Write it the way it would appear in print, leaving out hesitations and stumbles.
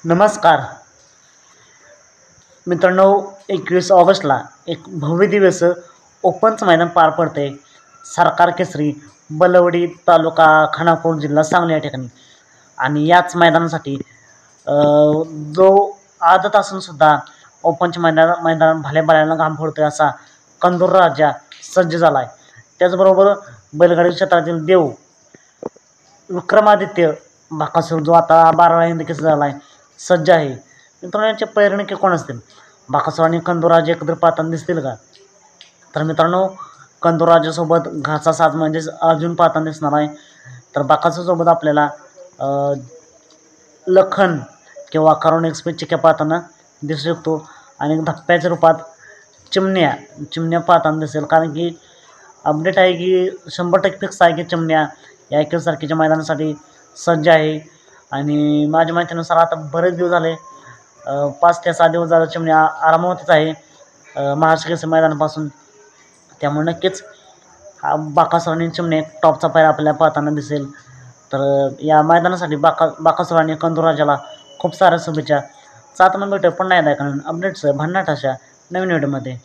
नमस्कार मित्रांनो, 21 ऑगस्टला एक भव्य दिवस ओपनचं मैदान पार पडते सरकार केसरी बलवडी तालुका खानापूर जिल्हा सांगली या ठिकाणी. आणि याच मैदानासाठी जो आदत असूनसुद्धा ओपनच्या मैदान भल्या घाम फोडतोय असा कंदूर राजा सज्ज झाला आहे. त्याचबरोबर बैलगाडी क्षेत्रातील देव विक्रमादित्य बाकासूर जो आता 12 हिंद केसरी झाला आहे सज्ज आहे. मित्रांनो, यांचे पैरणके कोण असतील? बाकासूर आणि कंदूराज एकत्र पाहताना दिसतील का? तर मित्रांनो, कंदूराजासोबत घाचा साज म्हणजेच अर्जुन पाहताना दिसणार आहे. तर बाकासूरसोबत आपल्याला लखन किंवा करुण एक्सप्रेस चिक्या पाहताना दिसू शकतो. आणि धप्प्याच्या रूपात चिमण्या पाहताना दिसेल, कारण की अपडेट आहे की 100% फिक्स आहे की चिमण्या या 21 तारखेच्या मैदानासाठी सज्ज आहे. आणि माझ्या माहितीनुसार आता बरेच दिवस झाले, 5 ते 6 दिवस झाले चिमण्या आरामातच आहे महाराष्ट्र केसरी मैदानापासून. त्यामुळे नक्कीच बाकासूर आणि चिमण्या एक टॉपचा पायरा आपल्याला पाहताना दिसेल. तर या मैदानासाठी बाकासूर आणि कंदूराजाला खूप साऱ्या शुभेच्छा. 7 भेटू पण नाही कारण अपडेट्स भन्नाट अशा नवीन व्हिडिओमध्ये.